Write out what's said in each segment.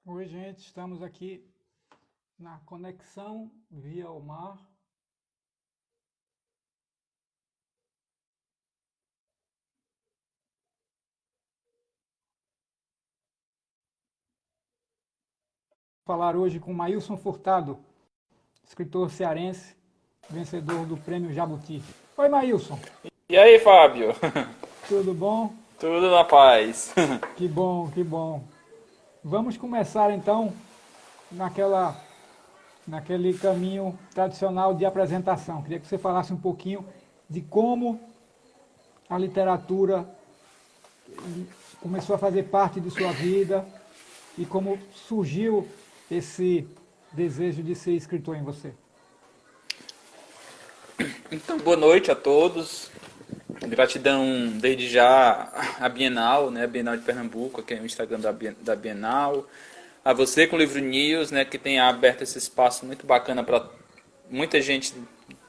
Oi, gente, estamos aqui na conexão via o mar. Falar hoje com Maílson Furtado, escritor cearense, vencedor do Prêmio Jabuti. Oi, Maílson, E aí, Fábio? tudo bom? Tudo na paz. Que bom, que bom. Vamos começar então naquela, naquele caminho tradicional de apresentação. Queria que você falasse um pouquinho de como a literatura começou a fazer parte de sua vida e como surgiu esse desejo de ser escritor em você. Então, boa noite a todos. Gratidão desde já à Bienal, né? A Bienal de Pernambuco, que é o Instagram da Bienal. A você com o Livro News, né? Que tem aberto esse espaço muito bacana para muita gente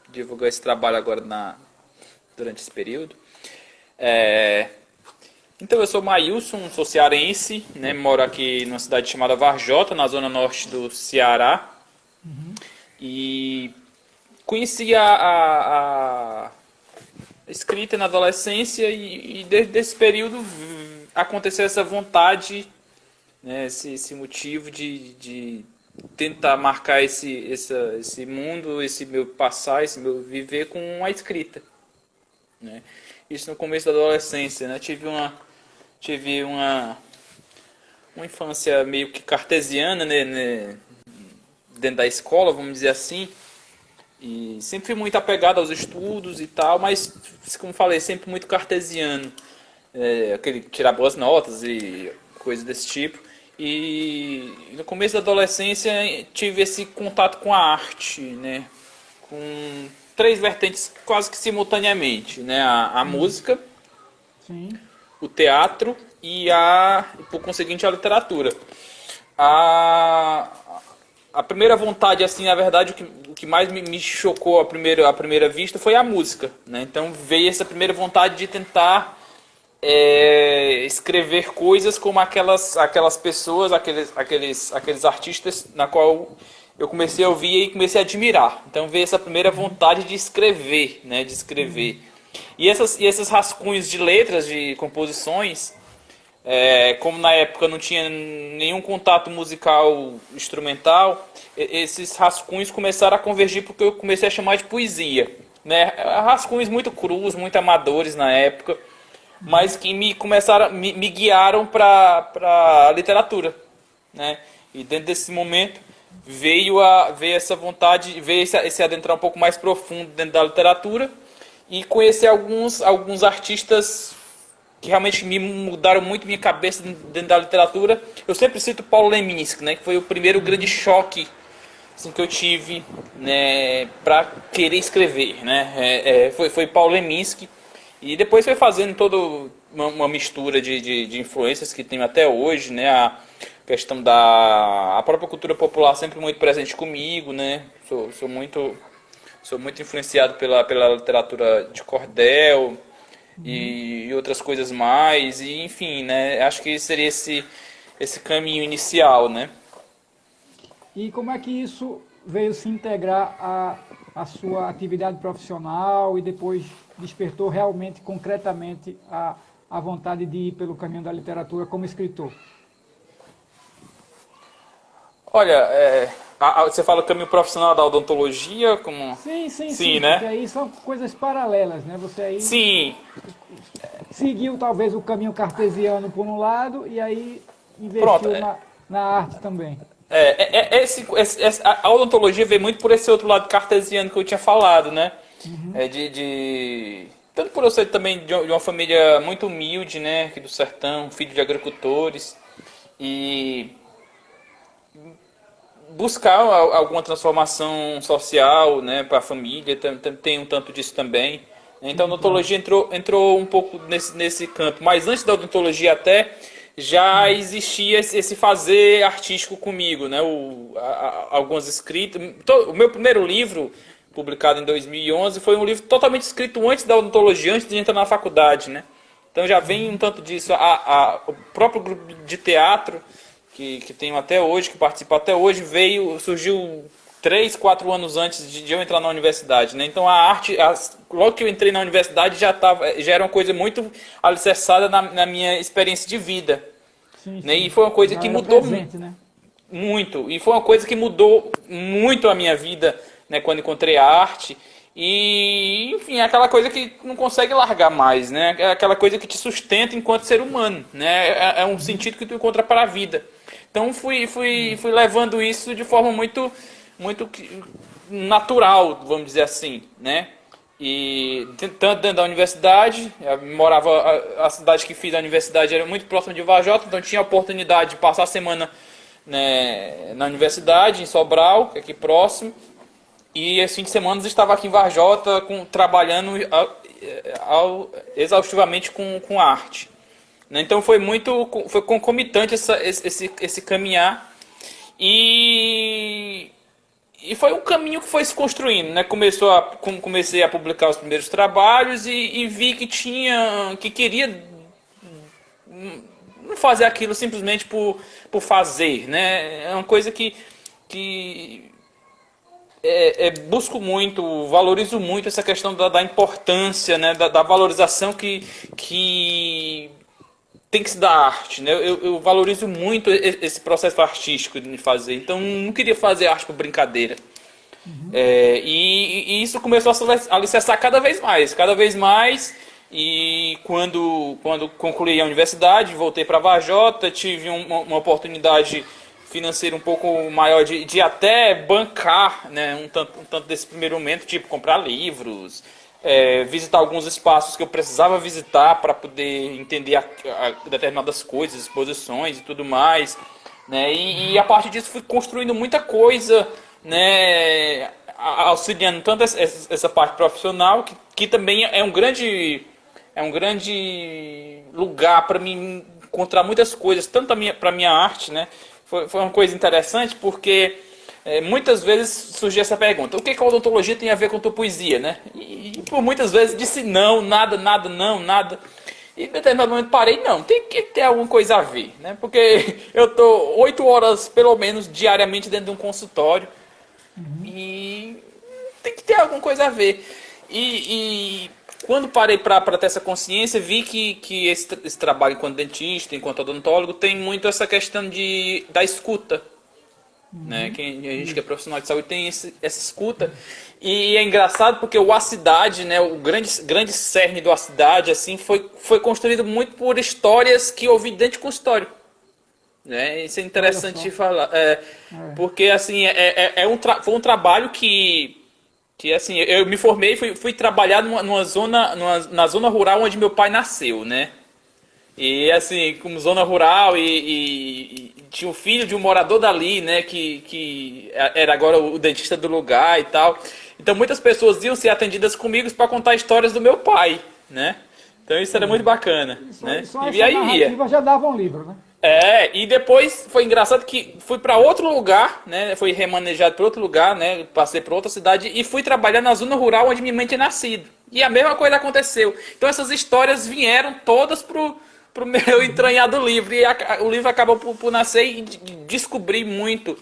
divulgar esse trabalho agora durante esse período. Então, eu sou Maílson, sou cearense, né? Moro aqui numa cidade chamada Varjota, na zona norte do Ceará. E conheci a escrita na adolescência e desde esse período aconteceu essa vontade, né, esse motivo de tentar marcar esse mundo, esse meu passar, esse meu viver com a escrita, né? Isso no começo da adolescência, né? Tive uma infância meio que cartesiana, né, dentro da escola, vamos dizer assim. E sempre fui muito apegado aos estudos e tal, mas, como falei, sempre muito cartesiano. Aquele tirar boas notas e coisas desse tipo. E no começo da adolescência tive esse contato com a arte, né? Com três vertentes quase que simultaneamente, né? A música, Sim, o teatro e por conseguinte, a literatura. A, a primeira vontade, assim, na verdade, o que mais me chocou à primeira vista foi a música, né? Então veio essa primeira vontade de tentar escrever coisas como aquelas pessoas, aqueles artistas na qual eu comecei a ouvir e comecei a admirar. Então veio essa primeira vontade de escrever, né? De escrever. E esses rascunhos de letras, de composições, como na época eu não tinha nenhum contato musical instrumental, esses rascunhos começaram a convergir porque eu comecei a chamar de poesia, né? Rascunhos muito crus, muito amadores na época, mas que me guiaram para a literatura, né? E dentro desse momento veio essa vontade, veio esse adentrar um pouco mais profundo dentro da literatura e conhecer alguns artistas que realmente me mudaram muito minha cabeça dentro da literatura. Eu sempre cito Paulo Leminski, né, que foi o primeiro grande choque, assim, que eu tive, né, para querer escrever, né. Foi Paulo Leminski, e depois foi fazendo toda uma mistura de influências que tenho até hoje, né. A questão a própria cultura popular sempre muito presente comigo, né. Sou muito influenciado pela literatura de cordel e outras coisas mais, e enfim, né? Acho que seria esse caminho inicial, né? e como é que isso veio se integrar à sua atividade profissional e depois despertou realmente, concretamente, a vontade de ir pelo caminho da literatura como escritor? Olha, você fala caminho profissional da odontologia, como... Sim, sim, Sim, sim, porque né? aí são coisas paralelas, né? Você aí Sim, seguiu talvez o caminho cartesiano por um lado e aí pronto. investiu na arte também. A odontologia vem muito por esse outro lado cartesiano que eu tinha falado, né? Tanto por eu ser também de uma família muito humilde, né? Aqui do sertão, filho de agricultores. E buscar alguma transformação social, né, para a família, tem um tanto disso também. Então a Sim, claro. odontologia entrou um pouco nesse campo, mas antes da odontologia até já existia esse fazer artístico comigo, né, alguns escritos. O meu primeiro livro, publicado em 2011, foi um livro totalmente escrito antes da odontologia, antes de entrar na faculdade, né. Então já vem um tanto disso. O próprio grupo de teatro que tenho até hoje, que participo até hoje, surgiu 3, 4 anos antes de eu entrar na universidade, né? Então a arte, logo que eu entrei na universidade já era uma coisa muito alicerçada na minha experiência de vida, Sim, né? sim. E foi uma coisa Já que era mudou presente, né? muito, e foi uma coisa que mudou muito a minha vida, né? Quando encontrei a arte. E, enfim, é aquela coisa que não consegue largar mais, né? É aquela coisa que te sustenta enquanto ser humano, né? É um sentido que tu encontra para a vida. Então fui levando isso de forma muito natural, vamos dizer assim, né? E tanto dentro da universidade, eu morava, a cidade que fiz a universidade era muito próxima de Vajota, então tinha a oportunidade de passar a semana, né, na universidade, em Sobral, que é aqui próximo. E esse fim de semana eu estava aqui em Varjota trabalhando exaustivamente com arte. Né? Então foi concomitante esse caminhar e foi um caminho que foi se construindo. Né? Comecei a publicar os primeiros trabalhos e vi que queria não fazer aquilo simplesmente por fazer. Né? É uma coisa que busco muito, valorizo muito essa questão da importância, né, da valorização que tem que se dar à arte. Né? Eu valorizo muito esse processo artístico de fazer, então não queria fazer arte por brincadeira. E isso começou a se alicerçar cada vez mais. E quando concluí a universidade, voltei para Varjota, tive uma oportunidade financeira um pouco maior de até bancar, né, um tanto desse primeiro momento, tipo comprar livros, visitar alguns espaços que eu precisava visitar para poder entender determinadas coisas, exposições e tudo mais, né, e a partir disso fui construindo muita coisa, né, auxiliando tanto essa parte profissional que também é um grande lugar para mim encontrar muitas coisas, tanto para minha arte, né? Foi uma coisa interessante porque muitas vezes surgia essa pergunta: o que a odontologia tem a ver com tua poesia, né? E por muitas vezes disse não, nada, não, nada. E em determinado momento parei, não, tem que ter alguma coisa a ver, né? Porque eu tô 8 horas pelo menos diariamente dentro de um consultório e tem que ter alguma coisa a ver. E quando parei para ter essa consciência, vi que esse trabalho enquanto dentista, enquanto odontólogo, tem muito essa questão da escuta. Né? A gente que é profissional de saúde tem essa escuta. E é engraçado porque o Acidade, né, o grande cerne do Acidade, assim, foi construído muito por histórias que eu ouvi dentro de consultório. Né? Isso é interessante de falar. Porque assim, foi um trabalho que assim, eu me formei e fui trabalhar na zona rural onde meu pai nasceu, né? E assim, como zona rural e tinha um filho de um morador dali, né? Que era agora o dentista do lugar e tal. Então muitas pessoas iam ser atendidas comigo para contar histórias do meu pai, né? Então isso era muito bacana, né? E aí narrativa já dava um livro, né? E depois foi engraçado que fui para outro lugar, né? Fui remanejado para outro lugar, né? Passei para outra cidade e fui trabalhar na zona rural onde minha mãe tinha nascido. E a mesma coisa aconteceu. Então essas histórias vieram todas pro meu entranhado livro. E o livro acabou por nascer e descobri muito,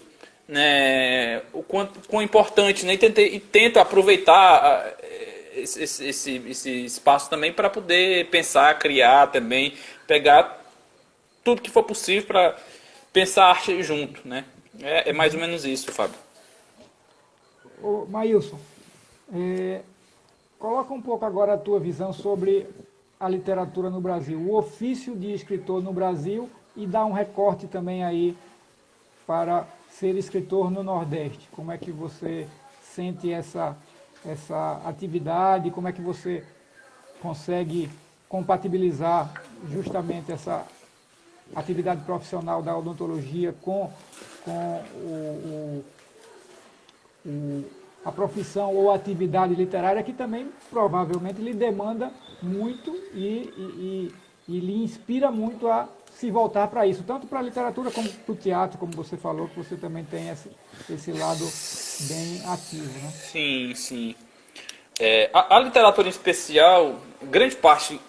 né? O quão importante, né? E tento aproveitar esse espaço também para poder pensar, criar também, pegar tudo que for possível para pensar a arte junto, né? É mais ou menos isso, Fábio. Ô, Maílson, coloca um pouco agora a tua visão sobre a literatura no Brasil, o ofício de escritor no Brasil, e dá um recorte também aí para ser escritor no Nordeste. Como é que você sente essa atividade, como é que você consegue compatibilizar justamente essa atividade profissional da odontologia com a profissão ou atividade literária, que também provavelmente lhe demanda muito e lhe inspira muito a se voltar para isso, tanto para a literatura como para o teatro, como você falou, que você também tem esse lado bem ativo, né? Sim, sim. A literatura em especial, grande parte,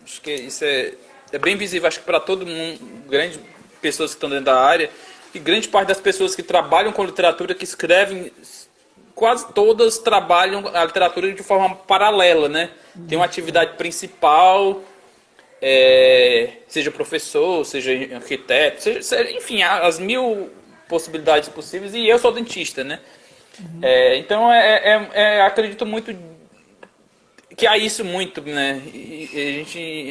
acho que isso é bem visível, acho que para todo mundo, grande pessoas que estão dentro da área, que grande parte das pessoas que trabalham com literatura, que escrevem, quase todas trabalham a literatura de forma paralela, né? Tem uma atividade principal, seja professor, seja arquiteto, enfim, as mil possibilidades possíveis, e eu sou dentista, né? Então, acredito muito que há isso muito, né?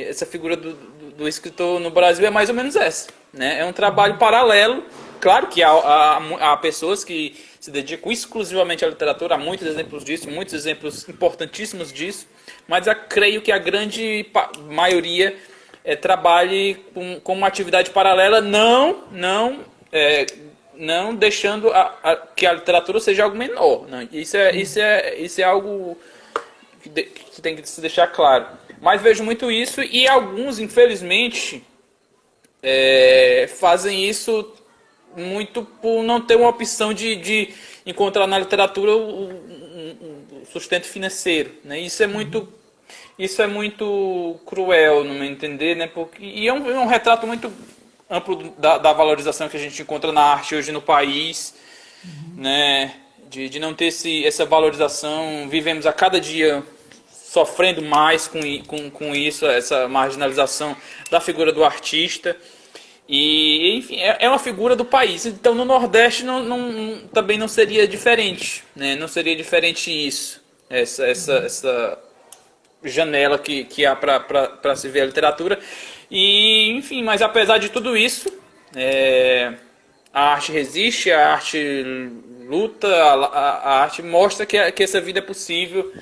Essa figura do escritor no Brasil é mais ou menos essa, né? É um trabalho paralelo. Claro que há pessoas que se dedicam exclusivamente à literatura, há muitos exemplos disso, muitos exemplos importantíssimos disso, mas eu creio que a grande maioria trabalhe com uma atividade paralela, não deixando que a literatura seja algo menor. Não. Isso é algo que tem que se deixar claro. Mas vejo muito isso, e alguns, infelizmente, fazem isso muito por não ter uma opção de encontrar na literatura um sustento financeiro, né? Isso é muito cruel, no meu entender, né? E é um retrato muito amplo da valorização que a gente encontra na arte hoje no país, né? De não ter essa valorização. Vivemos a cada dia sofrendo mais com isso, essa marginalização da figura do artista. E, enfim, é uma figura do país. Então, no Nordeste também não seria diferente, né? Não seria diferente isso, essa janela que há para se ver a literatura. E, enfim, mas apesar de tudo isso, a arte resiste, a arte luta, a arte mostra que essa vida é possível.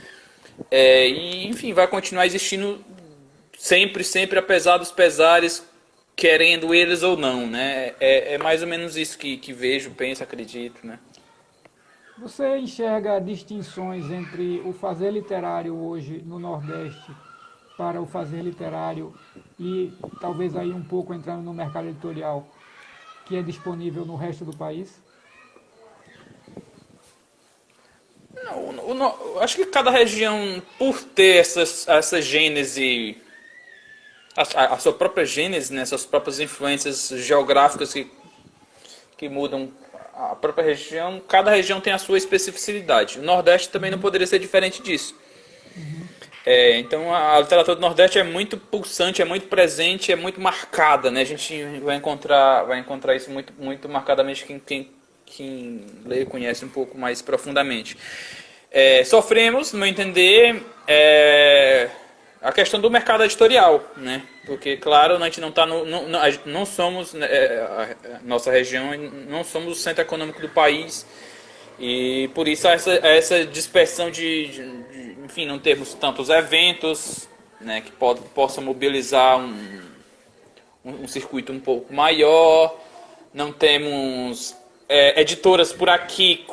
E, enfim, vai continuar existindo sempre, apesar dos pesares, querendo eles ou não, né? É mais ou menos isso que vejo, penso, acredito, né? Você enxerga distinções entre o fazer literário hoje no Nordeste para o fazer literário e talvez aí um pouco entrando no mercado editorial que é disponível no resto do país? Não, acho que cada região, por ter essa gênese, a sua própria gênese, né, suas próprias influências geográficas que mudam a própria região, cada região tem a sua especificidade. O Nordeste também não poderia ser diferente disso. Então a literatura do Nordeste é muito pulsante, é muito presente, é muito marcada, né? A gente vai encontrar isso muito, muito marcadamente quem lê e conhece um pouco mais profundamente. Sofremos, no meu entender, a questão do mercado editorial, né? Porque, claro, a gente não somos, a nossa região, não somos o centro econômico do país, e por isso essa dispersão enfim, não termos tantos eventos, né, que possam mobilizar um circuito um pouco maior, não temos editoras por aqui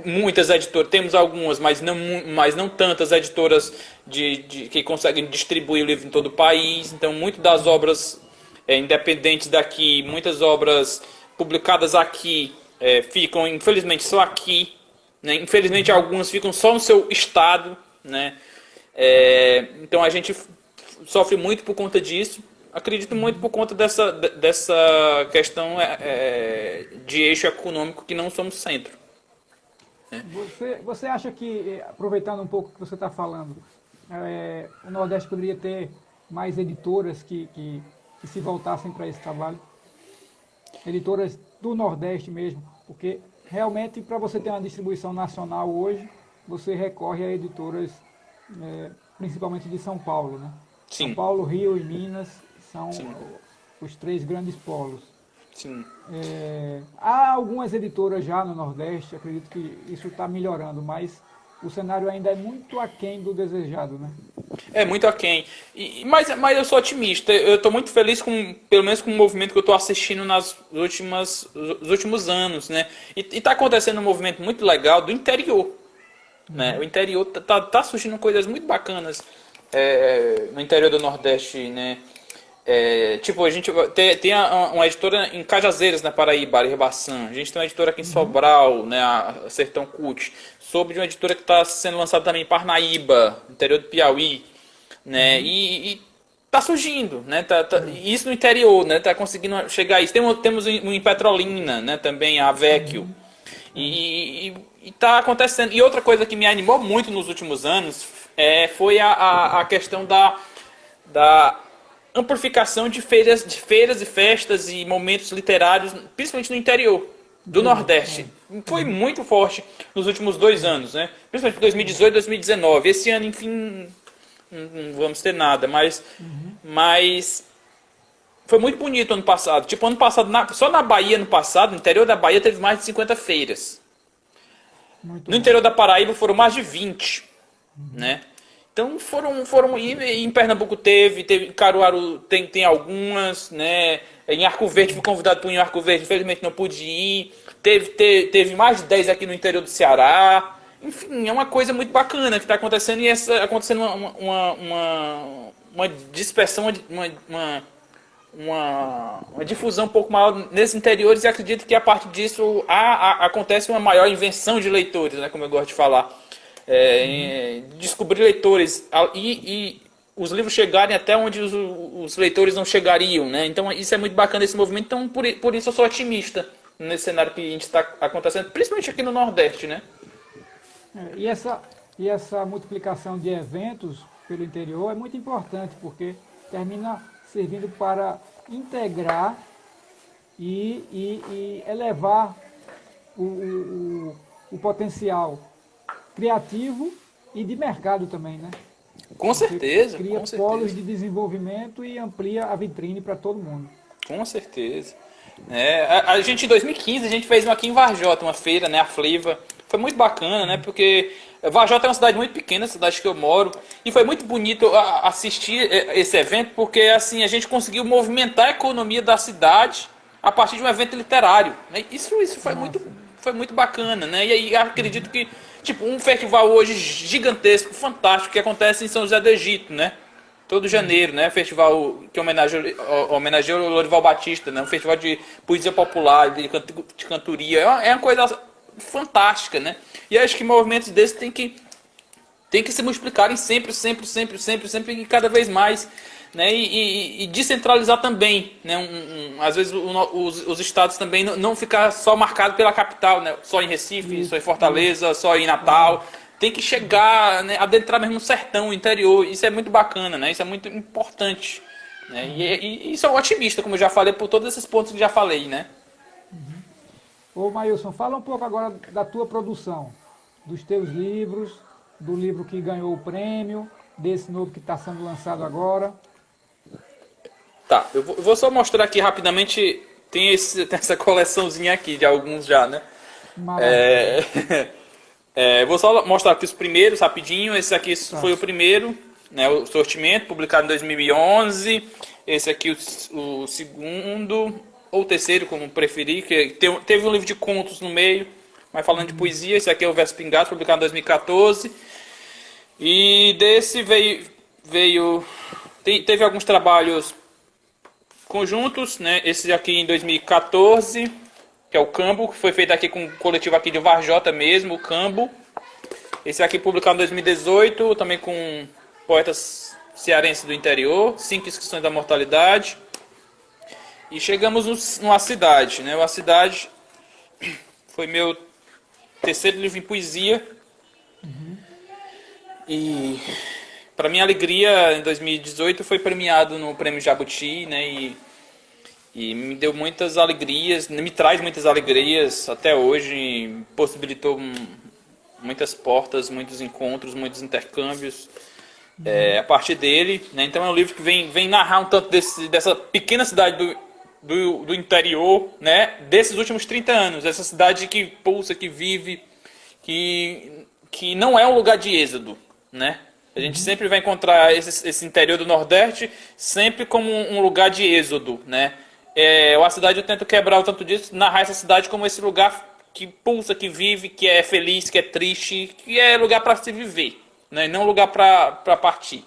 muitas editoras, temos algumas, mas não tantas editoras que conseguem distribuir o livro em todo o país. Então, muitas das obras independentes daqui, muitas obras publicadas aqui, ficam, infelizmente, só aqui, né? Infelizmente, algumas ficam só no seu estado, né? Então, a gente sofre muito por conta disso. Acredito muito por conta dessa questão de eixo econômico, que não somos centro. Você acha que, aproveitando um pouco o que você está falando, o Nordeste poderia ter mais editoras que se voltassem para esse trabalho? Editoras do Nordeste mesmo, porque realmente para você ter uma distribuição nacional hoje, você recorre a editoras principalmente de São Paulo, né? Sim. São Paulo, Rio e Minas são Sim. os três grandes polos. Sim. Há algumas editoras já no Nordeste, acredito que isso está melhorando, mas o cenário ainda é muito aquém do desejado, né? É muito aquém. Mas eu sou otimista. Eu estou muito feliz pelo menos com o movimento que eu estou assistindo nos últimos anos, né? E está acontecendo um movimento muito legal do interior, né? O interior tá surgindo coisas muito bacanas no interior do Nordeste, né? Tipo, a gente tem uma editora em Cajazeiras, na Paraíba, Ribaçã. A gente tem uma editora aqui em Sobral, né, a Sertão Cult. Soube de uma editora que está sendo lançada também em Parnaíba, no interior do Piauí, né? E tá surgindo, né? Isso no interior, né? Tá conseguindo chegar a isso. Temos em Petrolina, né? Também a Vecchio. E tá acontecendo. E outra coisa que me animou muito nos últimos anos foi a questão da amplificação de feiras e festas e momentos literários, principalmente no interior do Nordeste. Foi muito forte nos últimos 2 anos, né? Principalmente 2018 e 2019. Esse ano, enfim, não vamos ter nada, mas foi muito bonito ano passado. Tipo, ano passado, só na Bahia, ano passado, no interior da Bahia, teve mais de 50 feiras. No interior da Paraíba foram mais de 20, né? Então foram e em Pernambuco teve em Caruaru tem algumas, né? Em Arco Verde fui convidado para ir em Arco Verde, infelizmente não pude ir. Teve mais de 10 aqui no interior do Ceará. Enfim, é uma coisa muito bacana que está acontecendo e acontecendo uma dispersão, uma difusão um pouco maior nesses interiores e acredito que a partir disso acontece uma maior invenção de leitores, né? Como eu gosto de falar. Descobrir leitores e os livros chegarem até onde os leitores não chegariam, né? Então isso é muito bacana esse movimento, então por isso eu sou otimista nesse cenário que a gente está acontecendo, principalmente aqui no Nordeste, né? E essa multiplicação de eventos pelo interior é muito importante, porque termina servindo para integrar e elevar o potencial criativo e de mercado também, né? Com certeza. Cria polos de desenvolvimento e amplia a vitrine para todo mundo. Com certeza. A gente em 2015 a gente fez uma aqui em Varjota, uma feira, né, a Fleiva. Foi muito bacana, né, porque Varjota é uma cidade muito pequena, a cidade que eu moro, e foi muito bonito assistir esse evento, porque assim a gente conseguiu movimentar a economia da cidade a partir de um evento literário, né? Isso foi muito bacana, né? E aí acredito que tipo um festival hoje gigantesco, fantástico, que acontece em São José do Egito, né? Todo janeiro, né? Festival que homenageia o Lorival Batista, né? Um festival de poesia popular, de cantoria. É uma coisa fantástica, né? E acho que movimentos desses tem que se multiplicarem sempre e cada vez mais, né? E descentralizar também, né? Às vezes os estados também não ficar só marcado pela capital, né? Só em Recife, só em Fortaleza, só em Natal. Tem que chegar, né? Adentrar mesmo no sertão, no interior. Isso é muito bacana, né? Isso é muito importante, né? E sou otimista, como eu já falei, por todos esses pontos que já falei, né? Ô Maílson, fala um pouco agora da tua produção, dos teus livros, do livro que ganhou o prêmio, desse novo que está sendo lançado agora. Tá, eu vou só mostrar aqui rapidamente, tem essa coleçãozinha aqui de alguns já, né? Vou só mostrar aqui os primeiros rapidinho. Esse aqui foi o primeiro, né, o sortimento, publicado em 2011. Esse aqui o segundo, ou o terceiro, como preferir, que teve um livro de contos no meio, mas falando de poesia. Esse aqui é o Verso Pingado, publicado em 2014. E desse teve alguns trabalhos conjuntos, né? Esse aqui em 2014, que é o Cambo, que foi feito aqui com o coletivo aqui de Varjota mesmo, o Cambo. Esse aqui publicado em 2018, também com poetas cearenses do interior, 5 inscrições da mortalidade. E chegamos numa cidade, né? A cidade foi meu terceiro livro em poesia. E para minha alegria, em 2018 foi premiado no Prêmio Jabuti, né? E me deu muitas alegrias, me traz muitas alegrias até hoje, possibilitou muitas portas, muitos encontros, muitos intercâmbios a partir dele, né? Então é um livro que vem narrar um tanto dessa pequena cidade do interior, né? Desses últimos 30 anos, essa cidade que pulsa, que vive, que não é um lugar de êxodo, né? A gente sempre vai encontrar esse interior do Nordeste sempre como um lugar de êxodo, né? A cidade eu tento quebrar o tanto disso, narrar essa cidade como esse lugar que pulsa, que vive, que é feliz, que é triste, que é lugar para se viver, né? Não lugar para partir,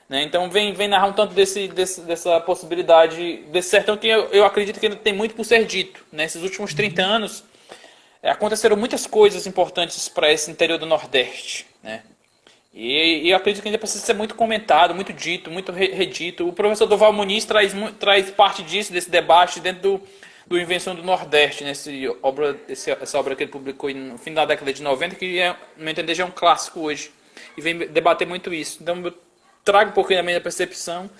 né? Então vem narrar um tanto dessa possibilidade, desse sertão que eu acredito que ainda tem muito por ser dito. Nesses últimos 30 anos aconteceram muitas coisas importantes para esse interior do Nordeste, né? E eu acredito que ainda precisa ser muito comentado, muito dito, muito redito. O professor Durval Muniz traz parte disso, desse debate, dentro do Invenção do Nordeste, essa obra que ele publicou no fim da década de 90, que, no meu entender, já é um clássico hoje. E vem debater muito isso. Então, eu trago um pouquinho da minha percepção,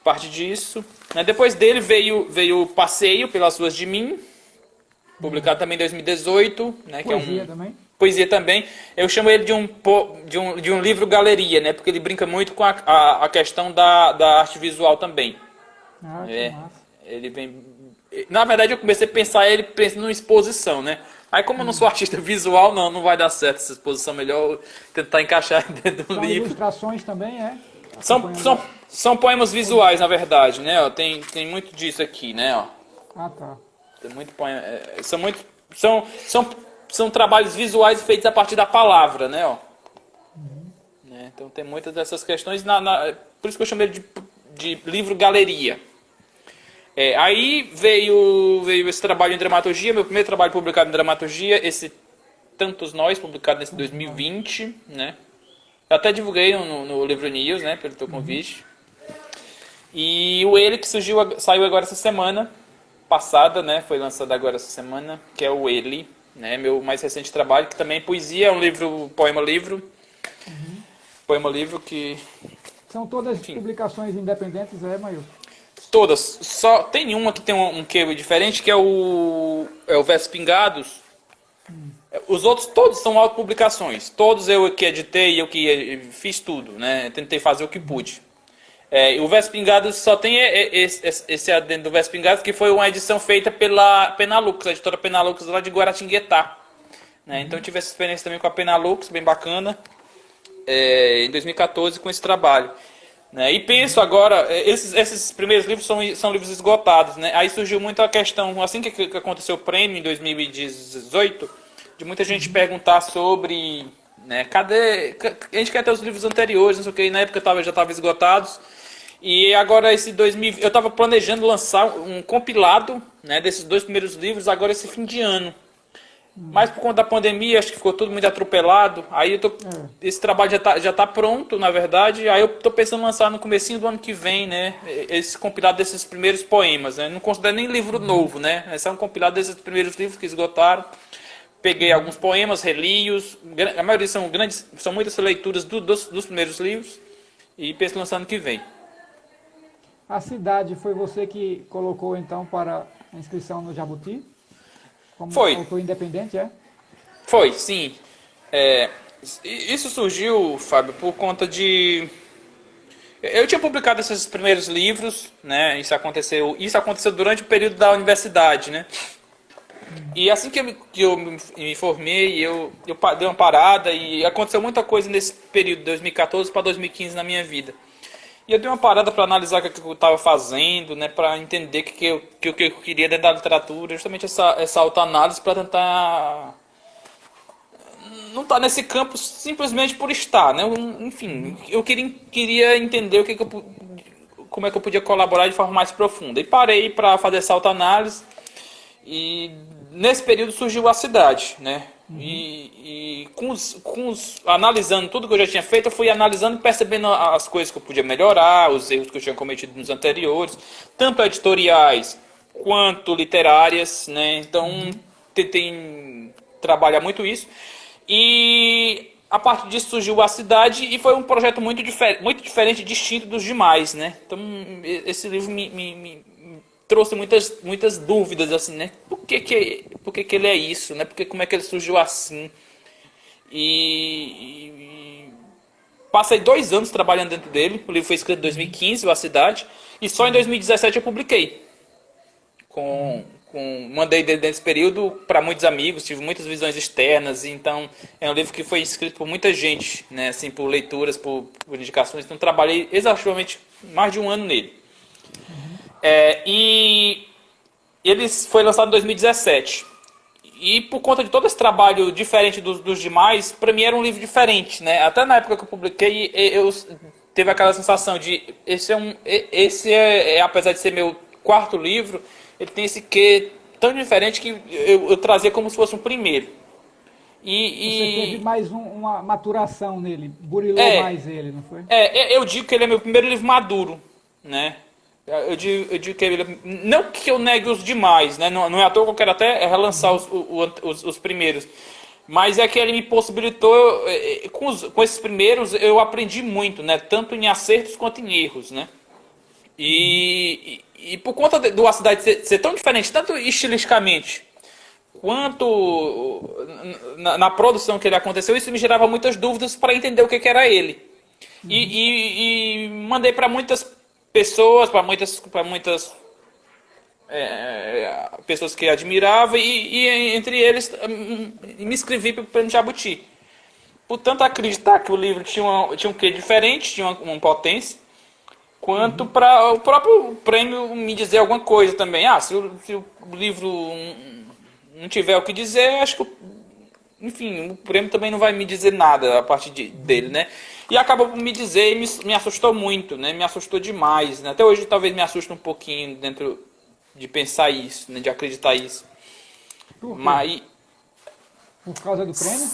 parte disso. Depois dele veio o Passeio pelas Ruas de Mim, publicado também em 2018. Poesia também? Poesia também. Eu chamo ele de um livro galeria, né? Porque ele brinca muito com a questão da arte visual também. Ah, que massa. Ele vem... Na verdade, eu comecei a pensar ele pensando numa exposição, né? Aí, como eu não sou artista visual, não vai dar certo essa exposição. Melhor tentar encaixar dentro do São livro. ilustrações também, é? São poemas visuais, na verdade, né? Ó, tem muito disso aqui, né? Ó. Ah, tá. Tem muito poema, são trabalhos visuais feitos a partir da palavra, né? Ó. Né? Então tem muitas dessas questões, por isso que eu chamei de livro galeria. Aí veio esse trabalho em dramaturgia, meu primeiro trabalho publicado em dramaturgia, esse Tantos Nós, publicado nesse 2020, né? Eu até divulguei no Livro News, né, pelo teu convite. E o Ele, que saiu agora essa semana passada, né, foi lançado agora essa semana, que é o Ele, né, meu mais recente trabalho, que também é poesia, é um livro, poema-livro. Poema-livro que... São todas publicações independentes, Maio? Todas. Só tem uma que tem um quê diferente, que é o Versos Pingados. Os outros todos são autopublicações. Todos eu que editei, eu que fiz tudo, né? Tentei fazer o que pude. O Versos Pingados só tem esse adendo do Versos Pingados, que foi uma edição feita pela Penalux, a editora Penalux lá de Guaratinguetá. Né? Então eu tive essa experiência também com a Penalux, bem bacana, em 2014 com esse trabalho. Né? E penso agora, esses primeiros livros são livros esgotados. Né? Aí surgiu muito a questão, assim que aconteceu o prêmio em 2018, de muita gente perguntar sobre, né, cadê, a gente quer ter os livros anteriores, não sei o que, na época já estavam esgotados. E agora esse 2020, eu estava planejando lançar um compilado, né, desses 2 primeiros livros agora esse fim de ano. Mas por conta da pandemia, acho que ficou tudo muito atropelado. Aí esse trabalho já tá pronto, na verdade. Aí eu estou pensando em lançar no comecinho do ano que vem, né? Esse compilado desses primeiros poemas, né? Não considero nem livro novo, né? Esse é um compilado desses primeiros livros que esgotaram. Peguei alguns poemas, relios. A maioria são muitas leituras dos primeiros livros. E penso em lançar ano que vem. A cidade foi você que colocou, então, para a inscrição no Jabuti? Como Foi. autor independente, Foi, sim. Isso surgiu, Fábio, por conta de... Eu tinha publicado esses primeiros livros, né? Isso aconteceu durante o período da universidade, né? E assim que eu me formei, eu dei uma parada e aconteceu muita coisa nesse período de 2014 para 2015 na minha vida. E eu dei uma parada para analisar o que eu estava fazendo, né, para entender o que eu queria dentro da literatura, justamente essa autoanálise para tentar não estar nesse campo simplesmente por estar, né? Enfim, eu queria entender como é que eu podia colaborar de forma mais profunda. E parei para fazer essa autoanálise e nesse período surgiu a cidade, né? E analisando tudo que eu já tinha feito, eu fui analisando e percebendo as coisas que eu podia melhorar, os erros que eu tinha cometido nos anteriores, tanto editoriais quanto literárias, né? Então, tentei trabalhar muito isso. E a partir disso surgiu a cidade e foi um projeto muito diferente, distinto dos demais, né? Então, esse livro me trouxe muitas dúvidas, assim, né? Por que ele é isso, né? Como é que ele surgiu assim? E passei 2 anos trabalhando dentro dele. O livro foi escrito em 2015, A Cidade, e só em 2017 eu publiquei. Mandei desse período para muitos amigos, tive muitas visões externas, então é um livro que foi escrito por muita gente, né? Assim, por leituras, por indicações. Então trabalhei exaustivamente mais de 1 ano nele. E ele foi lançado em 2017. E por conta de todo esse trabalho diferente dos demais, para mim era um livro diferente, né? Até na época que eu publiquei, eu teve aquela sensação de apesar de ser meu 4º livro, ele tem esse quê tão diferente que eu trazia como se fosse um primeiro. Você teve mais uma maturação nele, burilou É, mais ele, não foi? eu digo que ele é meu primeiro livro maduro, né? Eu digo que ele, não que eu negue os demais, né? Não é à toa que eu quero até relançar os primeiros. Mas é que ele me possibilitou, com esses primeiros eu aprendi muito, né? Tanto em acertos quanto em erros, né? E por conta do A Cidade ser tão diferente, tanto estilisticamente quanto na produção que ele aconteceu, isso me gerava muitas dúvidas para entender o que era ele. E mandei para muitas pessoas, para muitas pessoas que admirava e entre eles me inscrevi para o Prêmio Jabuti. Portanto, acreditar que o livro tinha um quê diferente, tinha uma potência, quanto para o próprio prêmio me dizer alguma coisa também. Se o livro não tiver o que dizer, acho que, enfim, o prêmio também não vai me dizer nada a partir dele, né? E acabou por me dizer e me assustou muito, né? Me assustou demais, né? Até hoje talvez me assuste um pouquinho dentro de pensar isso, né? De acreditar isso. Por quê? Mas, Por causa do prêmio?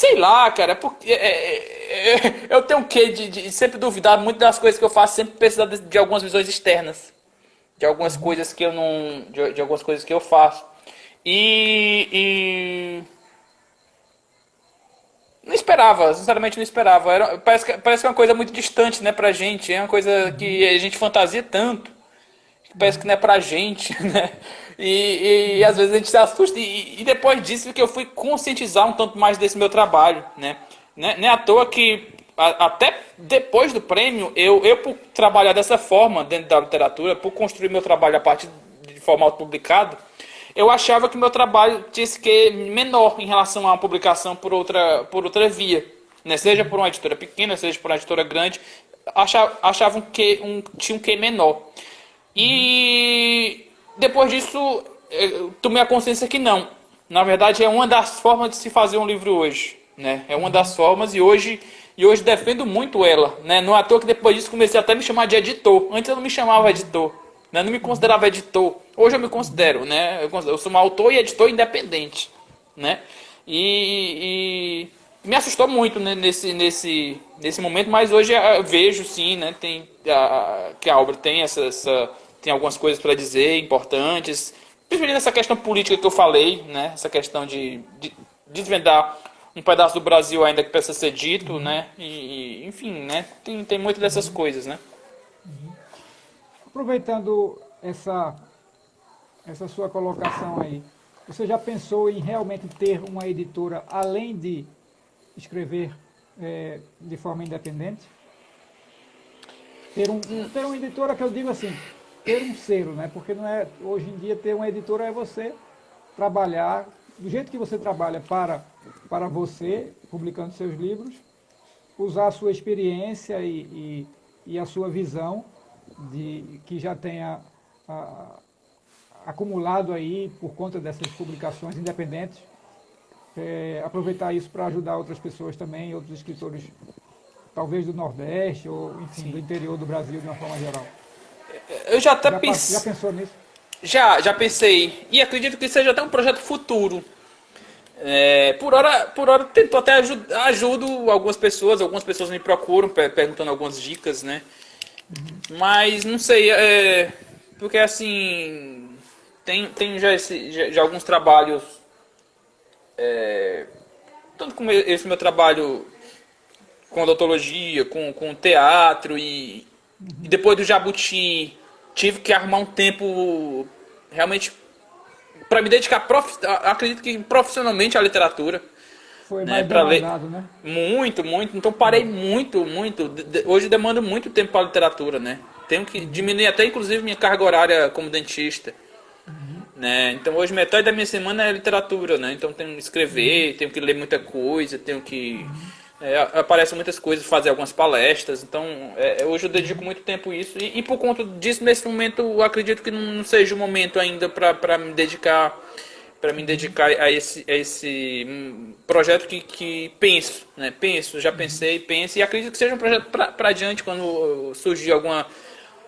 sei lá, cara, porque eu tenho o quê de sempre duvidar muito das coisas que eu faço, sempre precisar de algumas visões externas, de algumas coisas que eu não, de algumas coisas que eu faço. E não esperava, sinceramente não esperava. Parece que é uma coisa muito distante, né, pra gente. É uma coisa que a gente fantasia tanto, que parece que não é pra gente, né? E às vezes a gente se assusta. E depois disso que eu fui conscientizar um tanto mais desse meu trabalho, né? Não é à toa que até depois do prêmio, eu por trabalhar dessa forma dentro da literatura, por construir meu trabalho a partir de forma autopublicada, eu achava que meu trabalho tinha esse quê menor em relação a uma publicação por outra via, né? Seja por uma editora pequena, seja por uma editora grande, achavam que tinha um quê menor. E depois disso, eu tomei a consciência que não. Na verdade, é uma das formas de se fazer um livro hoje, né? É uma das formas e hoje defendo muito ela, né? Não é à toa que depois disso comecei até a me chamar de editor. Antes eu não me chamava editor, né? Não me considerava editor. Hoje eu me considero, né? Eu sou um autor e editor independente, né? E me assustou muito, né, nesse momento, mas hoje eu vejo sim, né? Que a obra tem algumas coisas para dizer importantes, principalmente nessa questão política que eu falei, né? Essa questão de desvendar um pedaço do Brasil ainda que precisa ser dito, né? Enfim, né? Tem muito dessas coisas, né? Aproveitando essa sua colocação aí, você já pensou em realmente ter uma editora além de escrever de forma independente? Ter uma editora que eu digo assim, ter um selo, né? Porque não é, hoje em dia ter uma editora é você trabalhar do jeito que você trabalha para você, publicando seus livros, usar a sua experiência e a sua visão que já tenha acumulado aí por conta dessas publicações independentes, aproveitar isso para ajudar outras pessoas também, outros escritores, talvez do Nordeste ou, enfim, do interior do Brasil de uma forma geral. Eu já até Já pensei. pensou nisso? Já pensei. E acredito que seja até um projeto futuro. Por hora tento até ajudo algumas pessoas me procuram perguntando algumas dicas, né? Mas não sei, porque assim tem já alguns trabalhos, tanto como esse meu trabalho com odontologia, com teatro e depois do Jabuti tive que arrumar um tempo realmente para me dedicar, acredito que profissionalmente à literatura, Foi né, mais para ler demandado, né? muito, muito. Então parei muito, muito. Hoje demando muito tempo para literatura, né? Tenho que diminuir até inclusive minha carga horária como dentista, né? Então hoje metade da minha semana é literatura, né? Então tenho que escrever, tenho que ler muita coisa, tenho que aparecem muitas coisas, fazer algumas palestras. Então hoje eu dedico muito tempo a isso e por conta disso nesse momento eu acredito que não seja o momento ainda para me dedicar a esse projeto que penso, né? Já pensei, penso e acredito que seja um projeto para adiante quando surgir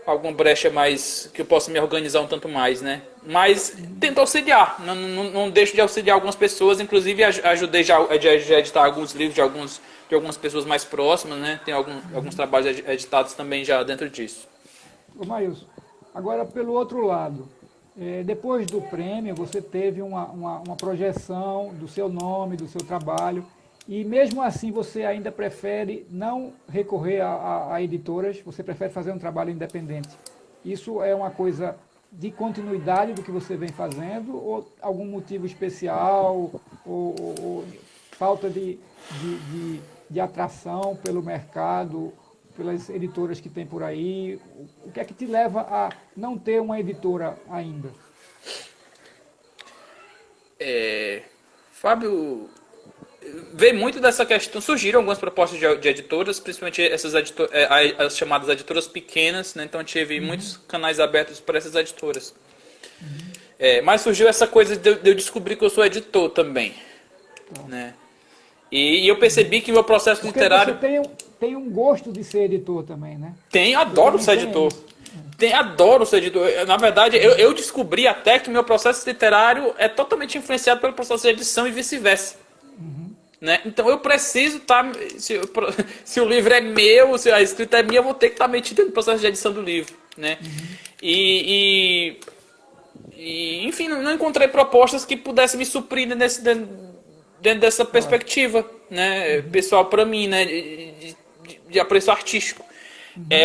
alguma brecha mais que eu possa me organizar um tanto mais, né? Mas tento auxiliar, não deixo de auxiliar algumas pessoas, inclusive ajudei já a editar alguns livros de algumas pessoas mais próximas, né? Tem alguns trabalhos editados também já dentro disso. Ô Maílson, agora pelo outro lado, depois do prêmio você teve uma projeção do seu nome, do seu trabalho, e mesmo assim você ainda prefere não recorrer a editoras, você prefere fazer um trabalho independente. Isso é uma coisa de continuidade do que você vem fazendo ou algum motivo especial ou falta de atração pelo mercado, pelas editoras que tem por aí? O que é que te leva a não ter uma editora ainda? Fábio, veio muito dessa questão, surgiram algumas propostas de editoras, principalmente as chamadas editoras pequenas, né? Então tive muitos canais abertos para essas editoras. Mas surgiu essa coisa de eu descobrir que eu sou editor também, né? E eu percebi que o meu processo Porque literário... você tem um gosto de ser editor também, né? Adoro ser editor. Adoro ser editor. Na verdade, eu descobri até que meu processo literário é totalmente influenciado pelo processo de edição e vice-versa. Né? Então eu preciso estar... Se o livro é meu, se a escrita é minha, eu vou ter que estar metido no processo de edição do livro. Né? Enfim, não encontrei propostas que pudessem me suprir dentro dessa perspectiva, né, pessoal, para mim, né, de apreço artístico.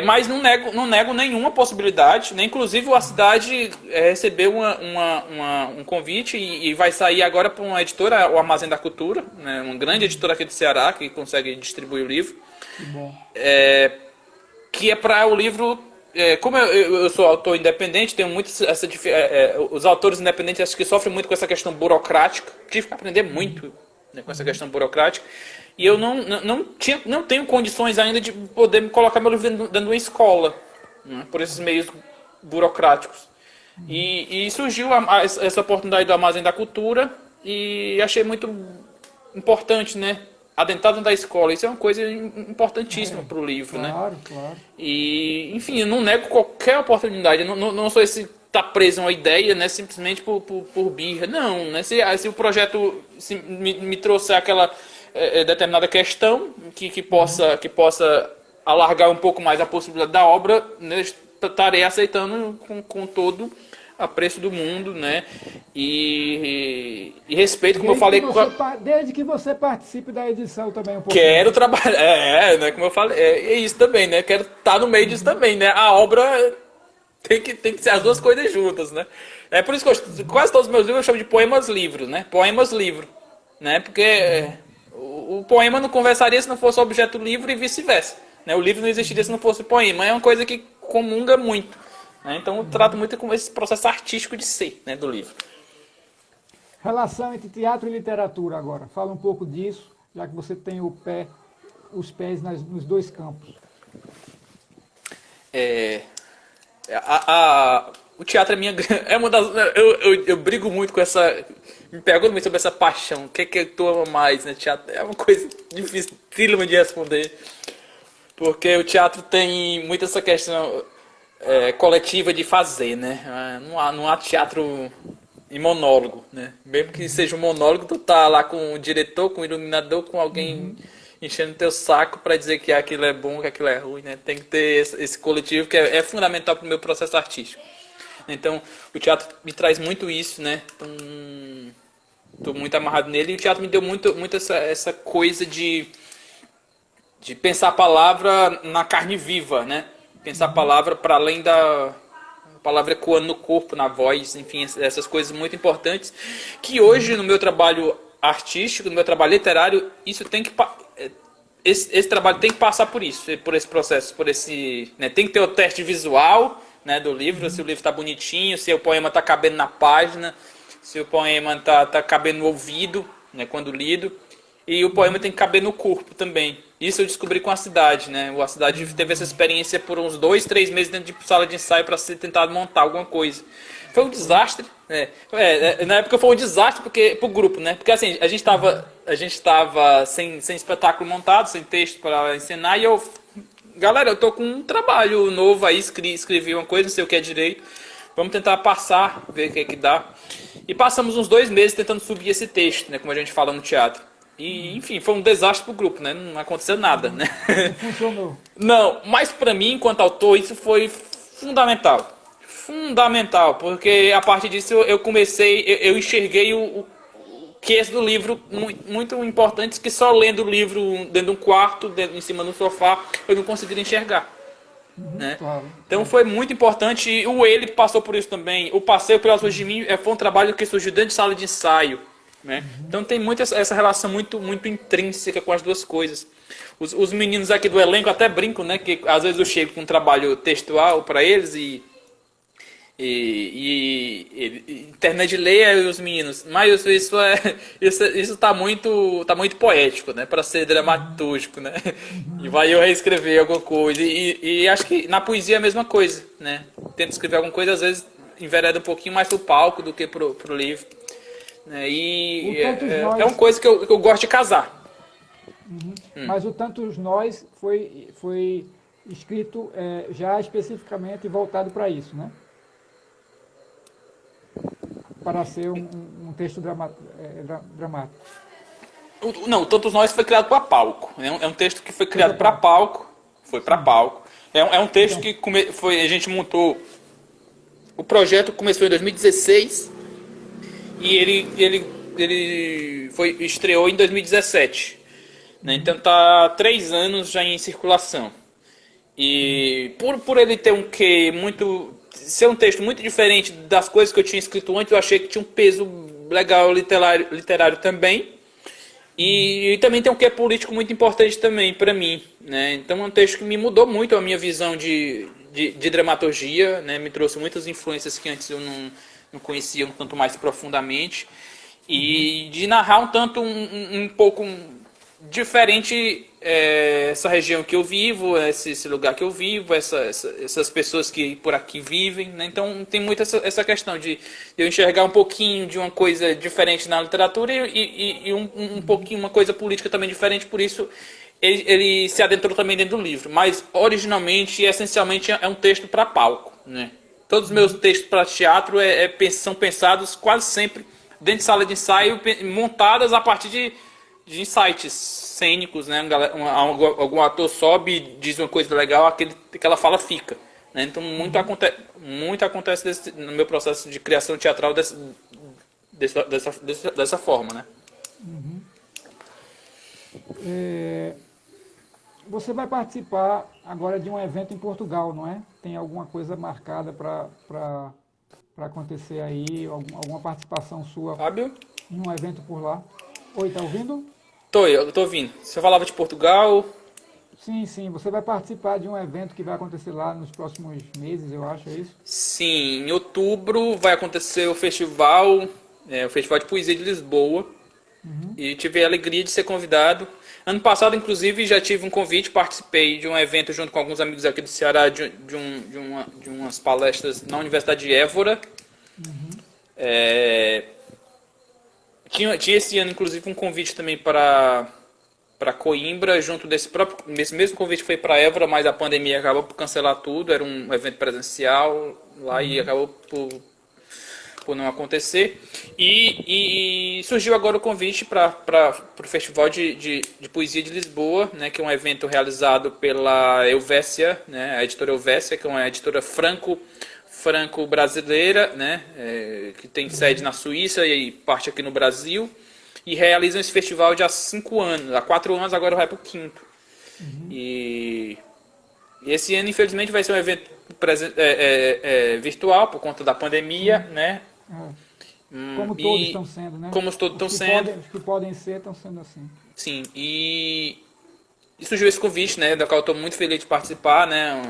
Mas não nego nenhuma possibilidade, né? Inclusive a cidade recebeu um convite e vai sair agora para uma editora, o Armazém da Cultura, né, uma grande editora aqui do Ceará que consegue distribuir o livro. Que bom. Que é para o livro... como eu sou autor independente, tenho muito os autores independentes acho que sofrem muito com essa questão burocrática. Tive que aprender muito, né, com essa questão burocrática. E eu não tenho condições ainda de poder me colocar meu livro dentro de uma escola, né, por esses meios burocráticos. E surgiu essa oportunidade do Armazém da Cultura e achei muito importante, né? Adentrar dentro da escola, isso é uma coisa importantíssima para o livro, né? Claro. E, enfim, eu não nego qualquer oportunidade, eu não sou esse tá preso a uma ideia, né, simplesmente por birra, não, né? Se o projeto me trouxer aquela determinada questão que possa alargar um pouco mais a possibilidade da obra, né, estarei aceitando com todo apreço do mundo, né? E respeito, como eu falei... Desde que você participe da edição também um pouco. Quero trabalhar, né? Como eu falei, é isso também, né? Quero estar no meio disso também, né? A obra tem que ser as duas coisas juntas, né? É por isso que quase todos os meus livros eu chamo de poemas-livros, né? Poemas-livro, né? Porque o poema não conversaria se não fosse objeto livro e vice-versa, né? O livro não existiria se não fosse poema. É uma coisa que comunga muito. Então eu trato muito com esse processo artístico de ser, né, do livro. Relação entre teatro e literatura agora. Fala um pouco disso, já que você tem os pés nos dois campos. O teatro é minha... É uma das, eu brigo muito com essa... Me pergunto muito sobre essa paixão. O que tu ama mais, né? Teatro é uma coisa difícil de responder. Porque o teatro tem muito essa questão... coletiva de fazer, né? Não há teatro em monólogo, né? Mesmo que seja um monólogo, tu tá lá com o diretor, com o iluminador, com alguém enchendo teu saco para dizer que aquilo é bom, que aquilo é ruim, né? Tem que ter esse coletivo que é fundamental para o meu processo artístico. Então, o teatro me traz muito isso, né? Então, tô muito amarrado nele e o teatro me deu muito essa coisa de pensar a palavra na carne viva, né? Pensar a palavra para além da palavra ecoando no corpo, na voz, enfim, essas coisas muito importantes que hoje no meu trabalho artístico, no meu trabalho literário, isso tem que esse trabalho tem que passar por isso, por esse processo, por esse, né, tem que ter o teste visual, né, do livro, se o livro está bonitinho, se o poema está cabendo na página, se o poema está cabendo no ouvido, né, quando lido. E o poema tem que caber no corpo também. Isso eu descobri com a cidade, né? A cidade teve essa experiência por uns 2, 3 meses dentro de sala de ensaio para ser tentado montar alguma coisa. Foi um desastre, né? Na época foi um desastre pro grupo, né? Porque assim, a gente estava sem espetáculo montado, sem texto para encenar, e eu galera, eu tô com um trabalho novo aí, escrevi uma coisa, não sei o que é direito. Vamos tentar passar, ver o que é que dá. E passamos uns 2 meses tentando subir esse texto, né? Como a gente fala no teatro. E, enfim, foi um desastre pro grupo, né? Não aconteceu nada, né? Não funcionou. Não, mas pra mim, enquanto autor, isso foi fundamental. Fundamental, porque a partir disso eu comecei, eu enxerguei o que do livro muito importantes que só lendo o livro dentro de um quarto, em cima do sofá, eu não conseguiria enxergar. Né? Claro. Então foi muito importante. E o ele passou por isso também. O passeio pelas ruas de mim foi um trabalho que surgiu dentro de sala de ensaio. Né? Então tem muito essa relação muito intrínseca com as duas coisas. Os meninos aqui do elenco até brincam, né? Que às vezes eu chego com um trabalho textual para eles e internet leia os meninos, mas isso tá muito poético, né, para ser dramatúrgico, né? E vai eu reescrever alguma coisa e acho que na poesia é a mesma coisa, né? Tento escrever alguma coisa, às vezes envereda um pouquinho mais pro palco do que pro livro, né? E é uma coisa que eu gosto de casar. Mas o Tantos Nós foi escrito já especificamente voltado para isso, né? Para ser um texto dramático. Não, Todos Nós foi criado para palco. É um texto que foi criado para palco. Foi para palco. É um texto que a gente montou. O projeto começou em 2016 e ele estreou em 2017. Né? Então tá 3 anos já em circulação. E por ele ter um quê muito. Ser um texto muito diferente das coisas que eu tinha escrito antes, eu achei que tinha um peso legal literário também. E também tem um quê político muito importante também para mim. Né? Então é um texto que me mudou muito a minha visão de dramaturgia, né? Me trouxe muitas influências que antes eu não conhecia um tanto mais profundamente. E de narrar um tanto um pouco diferente essa região que eu vivo, esse lugar que eu vivo, essas pessoas que por aqui vivem, né? Então tem muito essa questão de eu enxergar um pouquinho de uma coisa diferente na literatura e um pouquinho uma coisa política também diferente, por isso ele se adentrou também dentro do livro, mas originalmente e essencialmente é um texto para palco, né? Todos os meus textos para teatro são pensados quase sempre dentro de sala de ensaio, montadas a partir de insights cênicos, né? Algum ator sobe e diz uma coisa legal, aquela fala fica. Né? Então muito acontece no meu processo de criação teatral dessa forma. Né? Você vai participar agora de um evento em Portugal, não é? Tem alguma coisa marcada para acontecer aí, alguma participação sua Fábio? em um evento por lá? Oi, tá ouvindo? Eu tô ouvindo. Você falava de Portugal? Sim. Você vai participar de um evento que vai acontecer lá nos próximos meses, eu acho, é isso? Sim, em outubro vai acontecer o festival de Poesia de Lisboa. E tive a alegria de ser convidado. Ano passado, inclusive, já tive um convite, participei de um evento junto com alguns amigos aqui do Ceará, de umas palestras na Universidade de Évora. Tinha esse ano, inclusive, um convite também para Coimbra, junto desse mesmo convite foi para Évora, mas a pandemia acabou por cancelar tudo, era um evento presencial lá e acabou por não acontecer. E surgiu agora o convite para o Festival de Poesia de Lisboa, né, que é um evento realizado pela Helvécia, né, a editora Helvécia, que é uma editora franco-brasileira, né, que tem sede na Suíça e parte aqui no Brasil, e realizam esse festival de há 5 anos, há 4 anos, agora vai para o 5º. E esse ano, infelizmente, vai ser um evento virtual por conta da pandemia, né? Como todos estão sendo, né? Como todos estão sendo. Os que podem ser, estão sendo assim. Sim, e surgiu esse convite, né, da qual eu estou muito feliz de participar, né?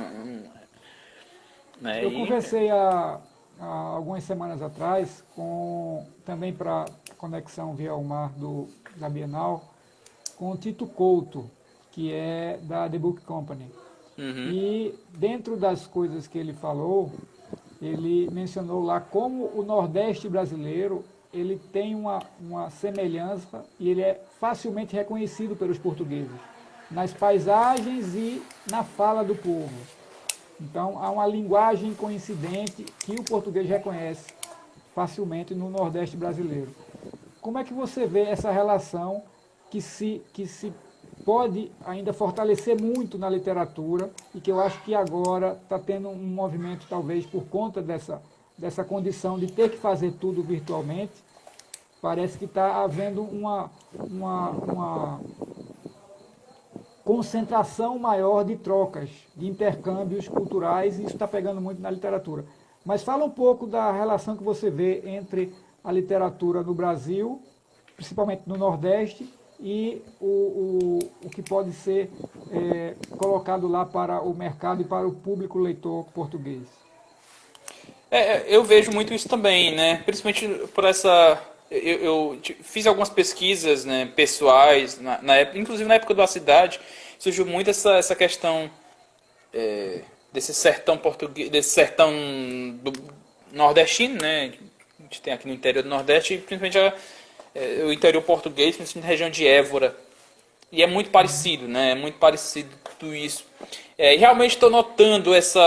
Eu conversei há algumas semanas atrás, também para Conexão Via ao Mar da Bienal, com o Tito Couto, que é da The Book Company. E dentro das coisas que ele falou, ele mencionou lá como o Nordeste brasileiro ele tem uma semelhança e ele é facilmente reconhecido pelos portugueses. nas paisagens e na fala do povo. Então, há uma linguagem coincidente que o português reconhece facilmente no Nordeste brasileiro. Como é que você vê essa relação que se pode ainda fortalecer muito na literatura e que eu acho que agora está tendo um movimento, talvez por conta dessa condição de ter que fazer tudo virtualmente, parece que está havendo uma concentração maior de trocas, de intercâmbios culturais, e isso está pegando muito na literatura. Mas fala um pouco da relação que você vê entre a literatura no Brasil, principalmente no Nordeste, e o que pode ser colocado lá para o mercado e para o público leitor português. Eu vejo muito isso também, né? Principalmente por essa. Eu fiz algumas pesquisas, né, pessoais, na época, inclusive na época da cidade, surgiu muito essa questão desse sertão português, desse sertão do nordestino, né? A gente tem aqui no interior do Nordeste, principalmente o interior português, principalmente na região de Évora. E é muito parecido, né? É muito parecido tudo isso. E realmente estou notando essa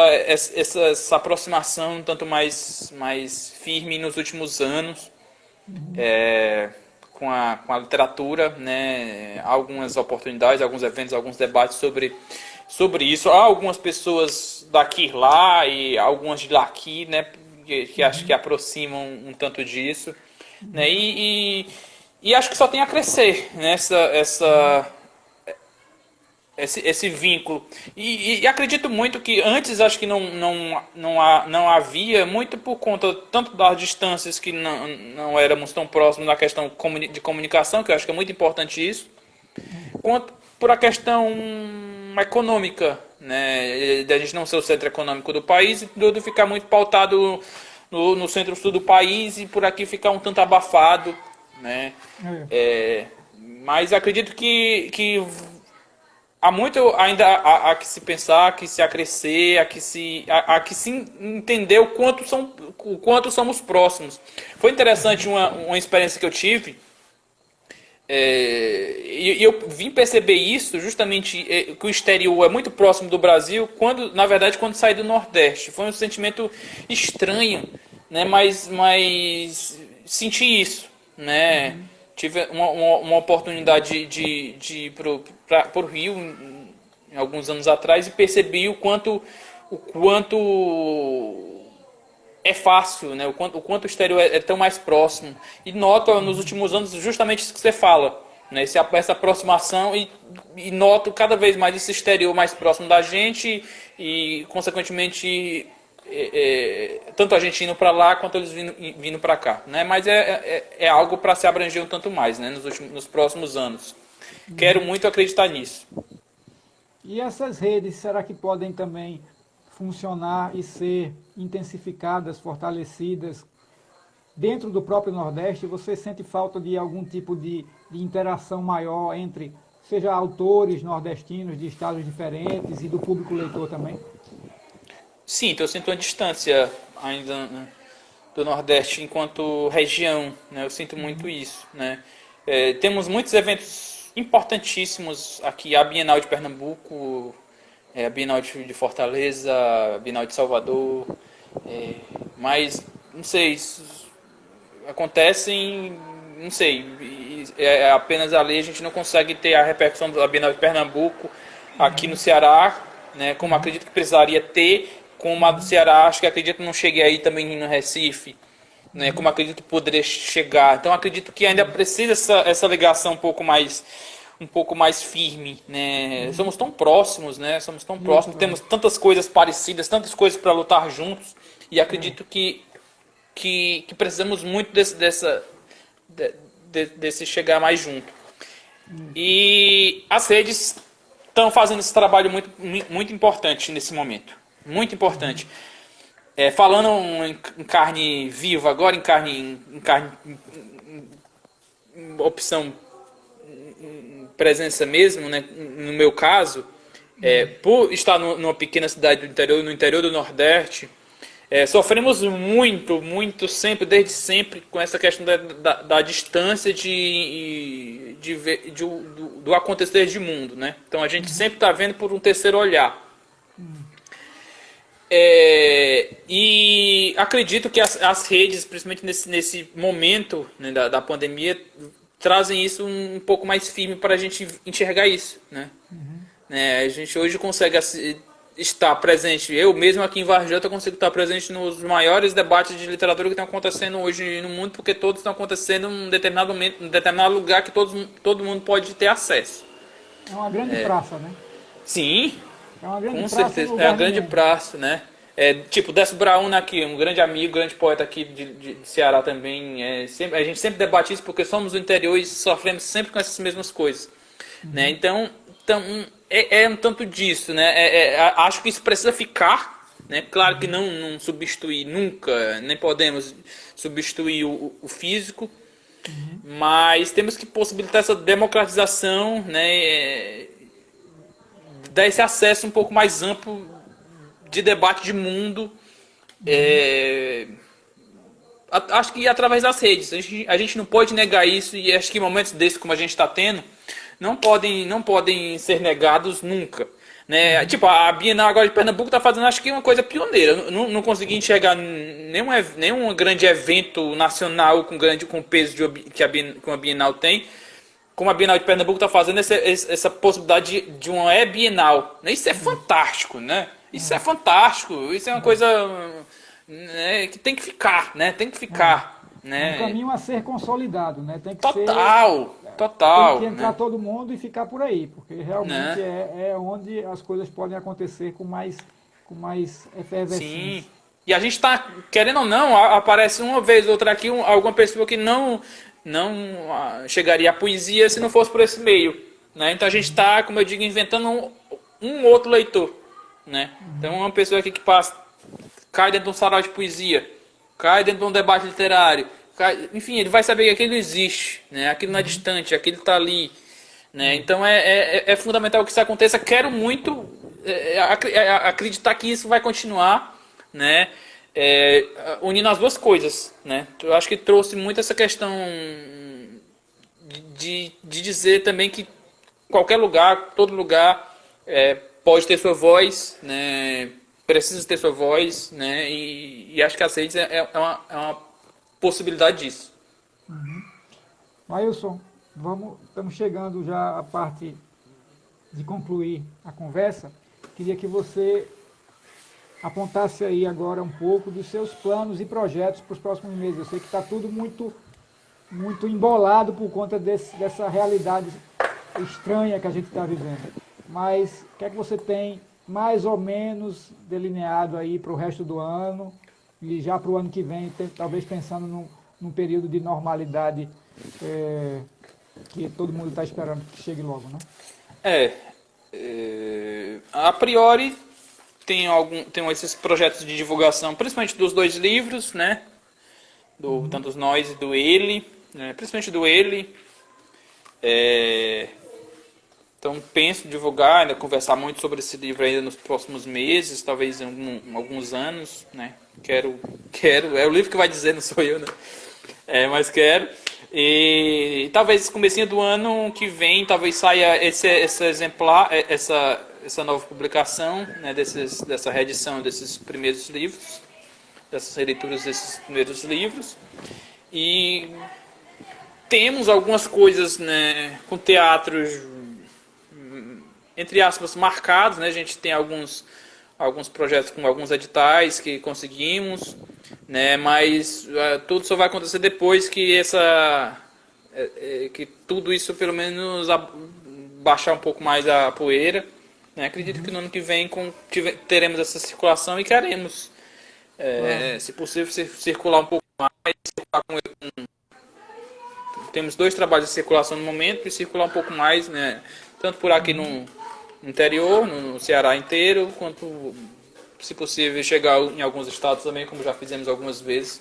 aproximação um tanto mais firme nos últimos anos, com a literatura, né? Há algumas oportunidades, alguns eventos, alguns debates sobre isso. Há algumas pessoas daqui lá e algumas de lá aqui, né? Que acho que aproximam um tanto disso, né? E acho que só tem a crescer, né? Esse vínculo. E acredito muito que antes acho que não havia, muito por conta tanto das distâncias que não éramos tão próximos na questão de comunicação, que eu acho que é muito importante isso, quanto por a questão econômica, né, da gente não ser o centro econômico do país e tudo ficar muito pautado no centro-sul do país e por aqui ficar um tanto abafado, né? Mas acredito que há muito ainda a que se pensar, a que se acrescer, a que se entender o quanto somos próximos. Foi interessante uma experiência que eu tive, e eu vim perceber isso justamente, que o exterior é muito próximo do Brasil, na verdade, quando saí do Nordeste. Foi um sentimento estranho, né? Mas senti isso, né? Tive uma oportunidade de ir para o Rio alguns anos atrás e percebi o quanto é fácil, né? O quanto o exterior é tão mais próximo. E noto nos últimos anos justamente isso que você fala, né? Essa aproximação e noto cada vez mais esse exterior mais próximo da gente e, consequentemente, tanto a gente indo para lá quanto eles vindo para cá, né? Mas é algo para se abranger um tanto mais, né? Nos próximos anos. Quero muito acreditar nisso. E essas redes, será que podem também funcionar e ser intensificadas, fortalecidas dentro do próprio Nordeste? Você sente falta de algum tipo de interação maior entre, seja autores nordestinos de estados diferentes e do público leitor também? Sim, então eu sinto uma distância ainda, né, do Nordeste enquanto região, né? Eu sinto muito isso, né? Temos muitos eventos importantíssimos aqui, a Bienal de Pernambuco, a Bienal de Fortaleza, a Bienal de Salvador, mas, não sei, acontecem, não sei, apenas ali a gente não consegue ter a repercussão da Bienal de Pernambuco aqui no Ceará, né? Como acredito que precisaria ter. Como a do Ceará, acho que acredito que não cheguei aí também no Recife, né? Como acredito que poderia chegar. Então acredito que ainda precisa essa ligação um pouco mais firme, né? Somos tão próximos, né? Somos tão próximos, temos tantas coisas parecidas, tantas coisas para lutar juntos, e acredito que precisamos muito desse chegar mais junto. E as redes estão fazendo esse trabalho muito, muito importante nesse momento. Muito importante. Falando em carne viva agora, em carne opção presença mesmo, né? No meu caso, por estar numa pequena cidade do interior, no interior do Nordeste, Sofremos muito, muito sempre, desde sempre, com essa questão da distância do acontecer de mundo, né? Então a gente sempre está vendo por um terceiro olhar. E acredito que as redes, principalmente nesse momento, né, da pandemia, trazem isso um pouco mais firme para a gente enxergar isso, né? A gente hoje consegue estar presente, eu mesmo aqui em Varjota consigo estar presente nos maiores debates de literatura que estão acontecendo hoje no mundo, porque todos estão acontecendo em um determinado momento, em um determinado lugar que todo mundo pode ter acesso. É uma grande praça, né? Sim, É uma grande com praça. certeza, é uma grande praça, né? Tipo, Décio Brauna aqui, um grande amigo, grande poeta aqui de Ceará também. A gente sempre debate isso porque somos do interior e sofremos sempre com essas mesmas coisas. Né? Então é um tanto disso, né? Acho que isso precisa ficar, né? Claro que não substituir nunca, nem podemos substituir o físico, mas temos que possibilitar essa democratização, né? Dar esse acesso um pouco mais amplo de debate de mundo, acho que através das redes. A gente não pode negar isso, e acho que momentos desses como a gente está tendo não podem ser negados nunca, né? Tipo, a Bienal agora de Pernambuco está fazendo, acho que uma coisa pioneira. Eu não consegui enxergar nenhum grande evento nacional com o peso que a Bienal tem, como a Bienal de Pernambuco está fazendo essa possibilidade de uma Bienal. Isso é fantástico, né? Isso é fantástico, isso é uma coisa, né, que tem que ficar, né? Tem que ficar, né? Um caminho a ser consolidado, né? Tem que total. Tem que entrar né? todo mundo e ficar por aí, porque realmente é onde as coisas podem acontecer com mais efervescência. Sim. E a gente está, querendo ou não, aparece uma vez ou outra aqui alguma pessoa que não chegaria à poesia se não fosse por esse meio, né? Então a gente está, como eu digo, inventando um outro leitor, né? Então uma pessoa aqui que passa, cai dentro de um sarau de poesia, cai dentro de um debate literário, enfim, ele vai saber que aquilo existe, né? Aquilo não é distante, aquilo está ali, né? Então é fundamental que isso aconteça. Quero muito acreditar que isso vai continuar, né? Unindo as duas coisas, né? Eu acho que trouxe muito essa questão de dizer também que qualquer lugar, todo lugar pode ter sua voz, né? Precisa ter sua voz, né? E acho que as redes é uma possibilidade disso. Maílson, estamos chegando já à parte de concluir a conversa. Queria que você apontasse aí agora um pouco dos seus planos e projetos para os próximos meses. Eu sei que está tudo muito, muito embolado por conta dessa realidade estranha que a gente está vivendo. Mas o que é que você tem mais ou menos delineado aí para o resto do ano e já para o ano que vem, talvez pensando num período de normalidade que todo mundo está esperando que chegue logo, né? A priori tem esses projetos de divulgação, principalmente dos dois livros, né? Tanto os Nós e do Ele, né? Principalmente do Ele. Então penso em divulgar, ainda conversar muito sobre esse livro ainda nos próximos meses, talvez em alguns anos, né? Quero, é o livro que vai dizer, não sou eu, né? Mas quero. E talvez comecinho do ano que vem, talvez saia esse exemplar, essa nova publicação, né, dessa reedição desses primeiros livros, dessas releituras desses primeiros livros. E temos algumas coisas, né, com teatros, entre aspas, marcados, né? A gente tem alguns projetos com alguns editais que conseguimos, né? Mas tudo só vai acontecer depois que que tudo isso pelo menos baixar um pouco mais a poeira, né? Acredito que no ano que vem teremos essa circulação e queremos, se possível, circular um pouco mais. Temos 2 trabalhos de circulação no momento e circular um pouco mais, né? Tanto por aqui no interior, no Ceará inteiro, quanto, se possível, chegar em alguns estados também, como já fizemos algumas vezes.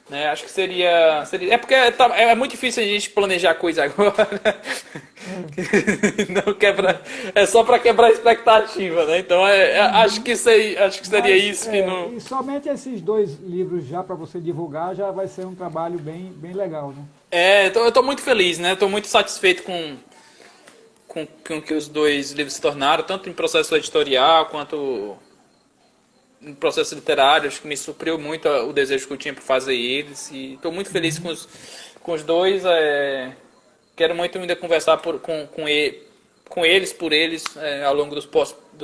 Né? Acho que seria... porque é muito difícil a gente planejar coisa agora. Não quebra, é só para quebrar a expectativa, né? Então acho que seria isso que não. E somente esses 2 livros já para você divulgar já vai ser um trabalho bem legal, né? Eu tô muito feliz, né? Estou muito satisfeito com que os 2 livros se tornaram, tanto em processo editorial quanto em processo literário. Acho que me supriu muito o desejo que eu tinha por fazer eles. E estou muito feliz com os 2. Quero muito ainda conversar com eles, por eles, ao longo dos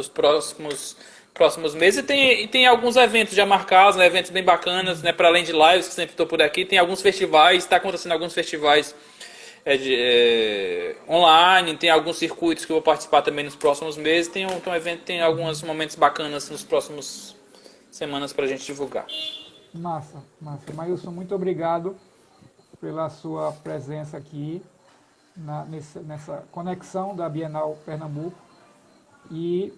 próximos meses. E tem alguns eventos já marcados, né, eventos bem bacanas, né, para além de lives, que sempre estou por aqui. Tem alguns festivais, está acontecendo alguns festivais online, tem alguns circuitos que eu vou participar também nos próximos meses. Tem alguns momentos bacanas nos próximos semanas para a gente divulgar. Massa. Maílson, muito obrigado pela sua presença aqui nessa conexão da Bienal Pernambuco, e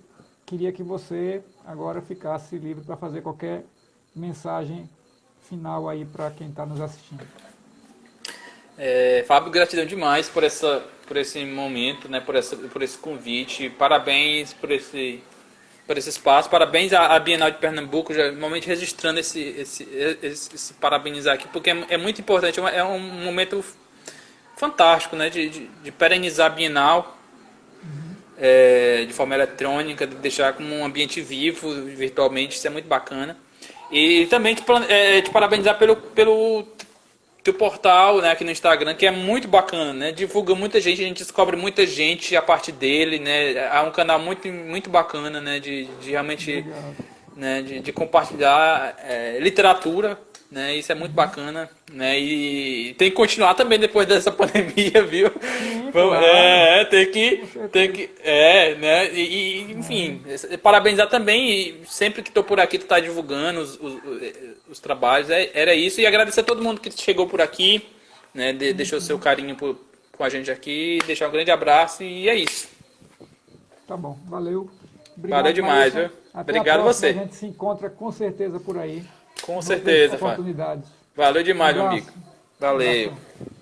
queria que você agora ficasse livre para fazer qualquer mensagem final aí para quem está nos assistindo. Fábio, gratidão demais por esse momento, né, por esse convite. Parabéns por esse espaço. Parabéns à Bienal de Pernambuco, já normalmente registrando esse parabenizar aqui, porque é muito importante, é um momento fantástico, né, de perenizar a Bienal de forma eletrônica, de deixar como um ambiente vivo, virtualmente. Isso é muito bacana. E também te parabenizar pelo teu portal, né, aqui no Instagram, que é muito bacana, né, divulga muita gente, a gente descobre muita gente a partir dele, né, é um canal muito, muito bacana, né, de realmente, né, de compartilhar literatura, né, isso é muito bacana, né, e tem que continuar também depois dessa pandemia, viu? Sim, claro. Tem que, né, enfim, parabenizar também, e sempre que estou por aqui tu tá divulgando os trabalhos, era isso, e agradecer a todo mundo que chegou por aqui, né, deixou seu carinho com a gente aqui, deixar um grande abraço, e é isso. Tá bom, valeu. Obrigado, Valeu demais, Maílson. viu? Até Obrigado a próxima, você. A gente se encontra com certeza por aí. Com Outras certeza, Fábio. oportunidades. Valeu demais, meu Abraço. amigo. Valeu. Abração.